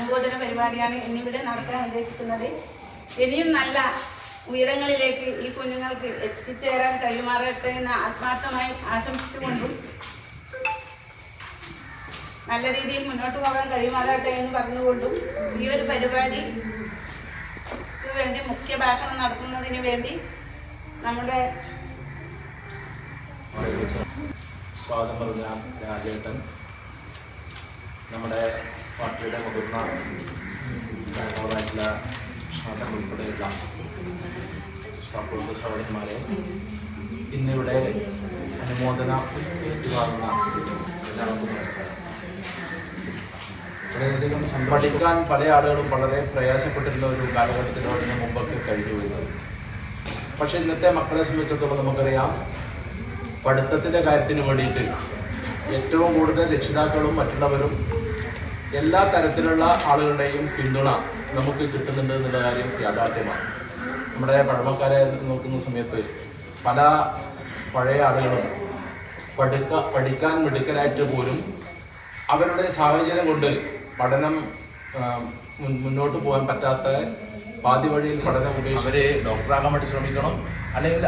അനുബോധന പരിപാടിയാണ് ഇന്നിവിടെ നടത്താൻ ഉദ്ദേശിക്കുന്നത്. ഇനിയും നല്ല ഉയരങ്ങളിലേക്ക് ഈ കുഞ്ഞുങ്ങൾക്ക് എത്തിച്ചേരാൻ കഴിയുമാറട്ടെ എന്ന് ആത്മാർത്ഥമായി ആശംസിച്ചുകൊണ്ടും നല്ല രീതിയിൽ മുന്നോട്ട് പോകാൻ കഴിയുമാറട്ടെ എന്ന് പറഞ്ഞുകൊണ്ടും ഈ ഒരു പരിപാടിക്ക് വേണ്ടി മുഖ്യ ഭാഷണം നടത്തുന്നതിന് വേണ്ടി നമ്മുടെ സ്വാഗതം പറഞ്ഞ രാജേട്ടൻ, നമ്മുടെ പാർട്ടിയുടെ മുതിർന്ന നേതാവായിട്ടുള്ള ഷാദം ഉൾപ്പെടെയുള്ള സഹോദര സഹോദരന്മാരെ, ഇന്നിവിടെ അനുമോദന ഏറ്റുവാങ്ങുന്ന എല്ലാവർക്കും വളരെയധികം പഠിക്കാൻ പല ആളുകളും വളരെ പ്രയാസപ്പെട്ടിരുന്ന ഒരു കാലഘട്ടത്തിലൂടെ മുമ്പൊക്കെ കഴിഞ്ഞു വരുന്നത്. പക്ഷെ ഇന്നത്തെ മക്കളെ സംബന്ധിച്ചിടത്തോളം നമുക്കറിയാം, പഠിത്തത്തിൻ്റെ കാര്യത്തിന് വേണ്ടിയിട്ട് ഏറ്റവും കൂടുതൽ രക്ഷിതാക്കളും മറ്റുള്ളവരും എല്ലാ തരത്തിലുള്ള ആളുകളുടെയും പിന്തുണ നമുക്ക് കിട്ടുന്നുണ്ട് എന്നുള്ള കാര്യം യാഥാർത്ഥ്യമാണ്. നമ്മുടെ പഴമക്കാരെ നോക്കുന്ന സമയത്ത് പല പഴയ ആളുകളും പഠിക്കാൻ മിടുക്കലായിട്ട് പോലും അവരുടെ സാഹചര്യം കൊണ്ട് പഠനം മുന്നോട്ട് പോകാൻ പറ്റാത്ത പാതി വഴിയിൽ പഠനം ഉപയോഗിച്ച് അവർ ഡോക്ടറാകാൻ വേണ്ടി ശ്രമിക്കണം, അല്ലെങ്കിൽ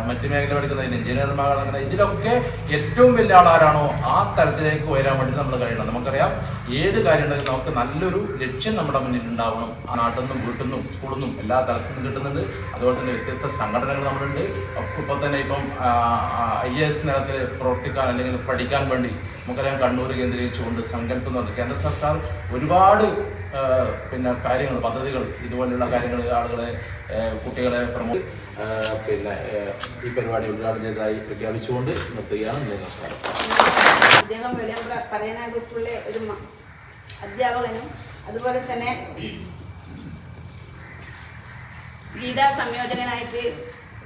മറ്റു മേഖല പഠിക്കുന്ന എഞ്ചിനീയർമാരാണ്. ഇതിലൊക്കെ ഏറ്റവും വലിയ ആളാരാണോ ആ തരത്തിലേക്ക് ഉയരാൻ വേണ്ടി നമ്മൾ കഴിയണം. നമുക്കറിയാം, ഏത് കാര്യം ഉണ്ടെങ്കിലും നമുക്ക് നല്ലൊരു ലക്ഷ്യം നമ്മുടെ മുന്നിൽ ഉണ്ടാവണം. ആ നാട്ടിൽ നിന്നും വീട്ടിൽ നിന്നും സ്കൂളിൽ നിന്നും എല്ലാ തരത്തിൽ നിന്നും കിട്ടുന്നുണ്ട്. അതുപോലെ തന്നെ വ്യത്യസ്ത സംഘടനകൾ നമ്മളുണ്ട്. ഇപ്പോൾ തന്നെ ഇപ്പം IAS നിലത്തിൽ പ്രവർത്തിക്കാൻ അല്ലെങ്കിൽ പഠിക്കാൻ വേണ്ടി നമുക്കറിയാം, കണ്ണൂർ കേന്ദ്രീകരിച്ചുകൊണ്ട് സങ്കല്പം എന്ന് പറഞ്ഞാൽ കേന്ദ്ര സർക്കാർ ഒരുപാട് കാര്യങ്ങൾ, പദ്ധതികൾ, ഇതുപോലെയുള്ള കാര്യങ്ങൾ ആളുകളെ, കുട്ടികളെ ഈ പരിപാടി ഉദ്ഘാടനം ചെയ്തതായി പ്രഖ്യാപിച്ചുകൊണ്ട് നിർത്തുകയാണ്. നമസ്കാരം. അദ്ദേഹം പറയാനായ സ്കൂളിലെ ഒരു അധ്യാപകനും അതുപോലെ തന്നെ ഗീതാ സംയോജകനായിട്ട്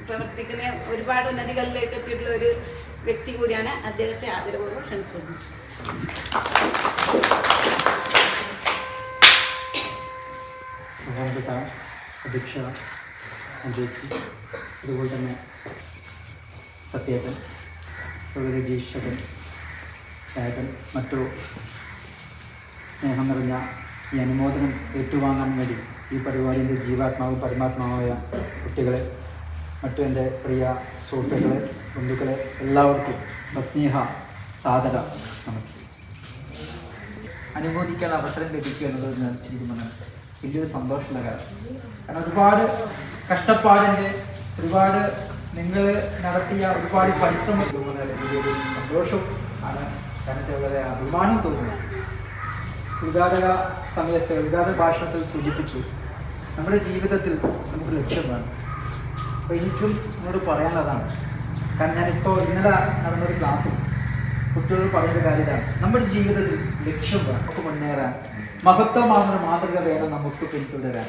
പ്രവർത്തിക്കുന്ന ഒരുപാട് ഉന്നതികളിലേക്ക് എത്തിയിട്ടുള്ള ഒരു വ്യക്തി കൂടിയാണ്. അദ്ദേഹത്തെ ആദരപൂർവ്വം ക്ഷണിക്കുന്നു. ബഹുമാനപ്പെട്ട അധ്യക്ഷ അഞ്ജേച്ചി, അതുപോലെ തന്നെ സത്യേട്ടൻ, രജീഷകൻ, ചേട്ടൻ, മറ്റു സ്നേഹം നിറഞ്ഞ ഈ അനുമോദനം ഏറ്റുവാങ്ങാൻ വേണ്ടി ഈ പരിപാടിൻ്റെ ജീവാത്മാവ് പരമാത്മാവായ കുട്ടികളെ, മറ്റു എൻ്റെ പ്രിയ സുഹൃത്തുക്കളെ, ബന്ധുക്കളെ, എല്ലാവർക്കും സസ്നേഹ സാദര നമസ്തേ. അനുമോദിക്കാൻ അവസരം ലഭിക്കുക എന്നുള്ളത് ഞാൻ തീരുമാനം വലിയൊരു സന്തോഷമുള്ള കാര്യം. കാരണം ഒരുപാട് കഷ്ടപ്പാടിൻ്റെ, ഒരുപാട് നിങ്ങൾ നടത്തിയ ഒരുപാട് പരിശ്രമം വലിയൊരു സന്തോഷവും ആണ്. കാരണം വളരെ അഭിമാനം തോന്നുന്നു. ഉദ്ഘാടക സമയത്ത്, ഉദ്ഘാടക ഭാഷണത്തിൽ സൂചിപ്പിച്ചു, നമ്മുടെ ജീവിതത്തിൽ നമുക്ക് ലക്ഷ്യം വേണം. അപ്പോൾ എനിക്കും എന്നോട് പറയാനുള്ളതാണ്. കാരണം ഞാനിപ്പോൾ ഇന്നലെ നടന്നൊരു ക്ലാസ്സിൽ കുട്ടികളോട് പറയുന്ന കാര്യം ഇതാണ്: നമ്മുടെ ജീവിതത്തിൽ ലക്ഷ്യം വേണം. നമുക്ക് മുന്നേറാൻ മഹത്വമാകുന്ന മാതൃക വേണം നമുക്ക് പിന്തുടരാൻ.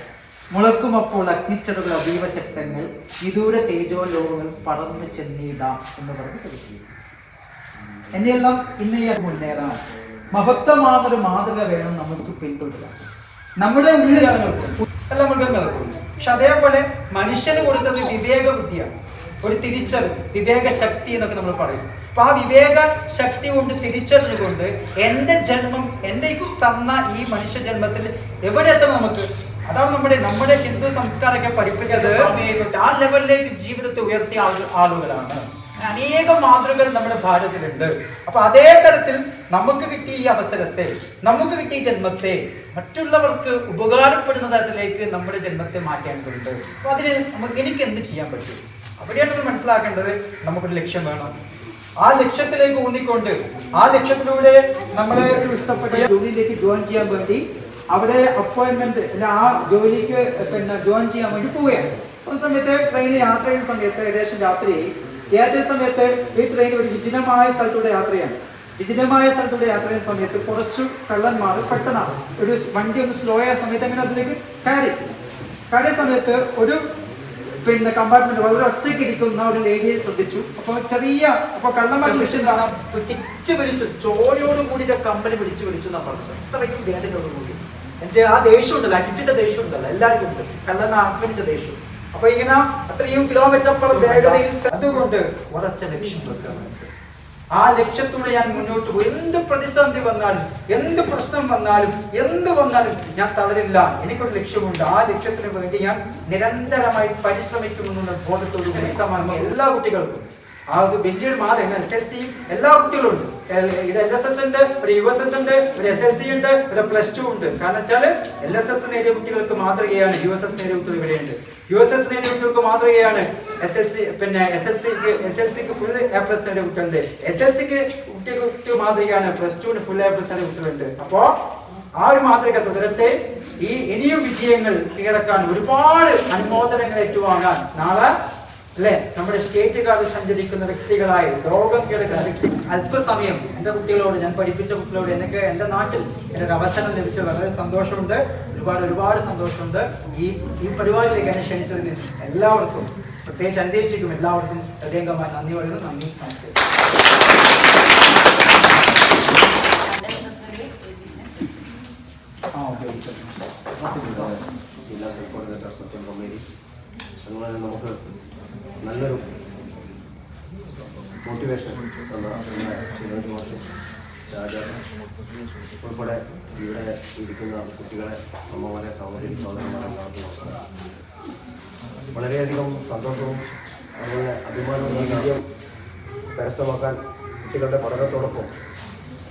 മുളക്കുമപ്പോൾ അഗ്നിച്ചെടുകൾ അതീവ ശക്തങ്ങൾ, വിദൂര തേജോ ലോകങ്ങൾ പടർന്നു ചെന്നിടാം എന്ന് പറഞ്ഞ് പഠിക്കുന്നു. എന്നെയെല്ലാം ഇന്ന് മുന്നേറാൻ മഹത്വമാകുന്നൊരു മാതൃക വേണം നമുക്ക് പിന്തുടരാൻ. നമ്മുടെ ഉള്ളിലാണ് എല്ലാ മൃഗങ്ങൾക്കും. പക്ഷെ അതേപോലെ മനുഷ്യന് കൊടുത്തത് വിവേക ബുദ്ധിയാണ്, ഒരു തിരിച്ചറിവ്, വിവേക ശക്തി എന്നൊക്കെ നമ്മൾ പറയും. അപ്പൊ ആ വിവേക ശക്തി കൊണ്ട് തിരിച്ചറിഞ്ഞുകൊണ്ട് എന്റെ ജന്മം, എന്റെ തന്ന ഈ മനുഷ്യ ജന്മത്തിൽ എവിടെ എത്തണം നമുക്ക്, അതാണ് നമ്മുടെ ഹിന്ദു സംസ്കാരമൊക്കെ പഠിപ്പിച്ചത്. ആ ലെവലിലേക്ക് ജീവിതത്തെ ഉയർത്തിയ ആളുകളാണ്. അനേകം മാതൃകകൾ നമ്മുടെ ഭാരതത്തിലുണ്ട്. അപ്പൊ അതേ തരത്തിൽ നമുക്ക് കിട്ടിയ ഈ അവസരത്തെ, നമുക്ക് കിട്ടിയ ജന്മത്തെ മറ്റുള്ളവർക്ക് ഉപകാരപ്പെടുന്ന തരത്തിലേക്ക് നമ്മുടെ ജന്മത്തെ മാറ്റേണ്ടതുണ്ട്. അപ്പൊ അതിന് എനിക്ക് എന്ത് ചെയ്യാൻ പറ്റും? അവിടെയാണ് നമ്മൾ മനസ്സിലാക്കേണ്ടത്. നമുക്കൊരു ലക്ഷ്യം വേണം. ആ ലക്ഷ്യത്തിലേക്ക് ഊന്നിക്കൊണ്ട് ആ ലക്ഷ്യത്തിലൂടെ നമ്മൾ ഇഷ്ടപ്പെട്ട ജോലിയിലേക്ക് ജോയിൻ ചെയ്യാൻ വേണ്ടി അവിടെ അപ്പോയിന്റ്മെന്റ് അല്ല ആ ജോലിക്ക് ജോയിൻ ചെയ്യാൻ വേണ്ടി പോവുകയാണ്. ഒരു സമയത്ത് ട്രെയിനിൽ യാത്ര ചെയ്യുന്ന സമയത്ത് ഏകദേശം രാത്രി സമയത്ത് ഈ ട്രെയിൻ ഒരു വിജനമായ സ്ഥലത്തൂടെ യാത്രയാണ്. വിജനമായ സ്ഥലത്തൂടെ യാത്ര ചെയ്യുന്ന സമയത്ത് കുറച്ചു കള്ളന്മാർ പെട്ടെന്നാണ് ഒരു വണ്ടി ഒന്ന് സ്ലോ ആയ സമയത്ത് അങ്ങനെ അതിലേക്ക് കയറിയ സമയത്ത് ഒരു കമ്പാർട്ട്മെന്റ് വളരെ ഒറ്റയ്ക്ക് ഇരിക്കുന്ന ഒരു ലേഡിയെ ശ്രദ്ധിച്ചു. അപ്പൊ കള്ളന്മാർ പിടിച്ചു വലിച്ചു, ചോരയോട് കൂടി കമ്പനി പിടിച്ചു എന്നാ പറഞ്ഞത്. അത്രയും വേദനയോട് കൂടി എന്റെ ആ ദേഷ്യം ഉണ്ടല്ലോ, അടിച്ചിട്ട ദേഷ്യം ഉണ്ടല്ലോ, എല്ലാവർക്കും ഉണ്ട്, കള്ളന്മാർ ആക്രമിച്ച ദേഷ്യം. അപ്പൊ ഇങ്ങനെ അത്രയും കിലോമീറ്റർ വേഗതയിൽ അതുകൊണ്ട് ഉറച്ച ലക്ഷ്യം വെക്കുക മനസ്സിൽ. ആ ലക്ഷ്യത്തോടെ ഞാൻ മുന്നോട്ട് പോകും. എന്ത് പ്രതിസന്ധി വന്നാലും, എന്ത് പ്രശ്നം വന്നാലും, എന്ത് വന്നാലും ഞാൻ തളരില്ല. എനിക്കൊരു ലക്ഷ്യമുണ്ട്. ആ ലക്ഷ്യത്തിന് വേണ്ടി ഞാൻ നിരന്തരമായി പരിശ്രമിക്കുമെന്നുള്ള ബോധത്തോട് പുസ്തകമാണ് എല്ലാ കുട്ടികൾക്കും. അത് വലിയൊരു മാതൃക. SLC എല്ലാ കുട്ടികളും ഉണ്ട്. ഇത് LSS ഉണ്ട്, ഒരു USS ഉണ്ട്, ഒരു SLC ഉണ്ട്, ഒരു +2 ഉണ്ട്. കാരണം വെച്ചാൽ LSS നേടിയ കുട്ടികൾക്ക് മാതൃകയാണ്, USS നേടിയ കുട്ടികൾ ഇവിടെയുണ്ട്. USS നേടിയ കുട്ടികൾക്ക് മാതൃകയാണ് SLC. പിന്നെ SLCക്ക് ഫുൾ A+ നേടിയ കുട്ടികളുണ്ട്. SLCക്ക് കുട്ടികൾക്ക് മാതൃകയാണ്, +2 ഫുൾ A+ നേടിയ കുട്ടികളുണ്ട്. അപ്പോ ആ ഒരു മാതൃക തുടരട്ടെ. ഈ ഇനിയും വിജയങ്ങൾ കീഴടക്കാൻ, ഒരുപാട് അനുമോദനങ്ങൾ ഏറ്റുവാങ്ങാൻ നാളെ അല്ലെ നമ്മുടെ സ്റ്റേറ്റുകാർ സഞ്ചരിക്കുന്ന വ്യക്തികളായി ലോകം കീഴടക്കുന്ന വ്യക്തി. അല്പസമയം എൻ്റെ കുട്ടികളോട്, ഞാൻ പഠിപ്പിച്ച കുട്ടികളോട് എനിക്ക് എൻ്റെ നാട്ടിൽ എന്നൊരു അവസരം ലഭിച്ച വളരെ സന്തോഷമുണ്ട്. ഒരുപാട് സന്തോഷമുണ്ട്. ഈ പരിപാടിയിലേക്ക് എന്നെ ക്ഷണിച്ചതിന് എല്ലാവർക്കും, പ്രത്യേകിച്ച് അനുദേശിക്കും എല്ലാവർക്കും ഹൃദയംഗമായി നന്ദി പറയുന്നു. നന്ദി, നമസ്കാരം. ജില്ലാ സെൽ കോർഡിനേറ്റർ സത്യം കൊമ്മേരി, അതുപോലെ നമുക്ക് നല്ലൊരു മോട്ടിവേഷൻ ഉൾപ്പെടെ ഇവിടെ ഇരിക്കുന്ന കുട്ടികളെ, അമ്മമാരെ, സഹോദരി സഹോദരന്മാരെ വളരെയധികം സന്തോഷവും അതുപോലെ അഭിമാനവും വിജയം കരസ്ഥമാക്കാൻ കുട്ടികളുടെ പഠനത്തോടൊപ്പം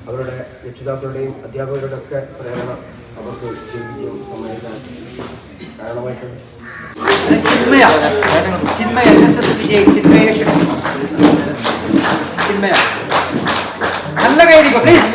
അവരുടെ രക്ഷിതാക്കളുടെയും അധ്യാപകരുടെയും ഒക്കെ പ്രേരണ അവർക്ക് വിജയം സമ്മതിക്കാൻ കാരണമായിട്ടുണ്ട്. ചിന്മയ LSS വിജയ്, ചിന്മയ നല്ല കൈ പ്ലീസ്.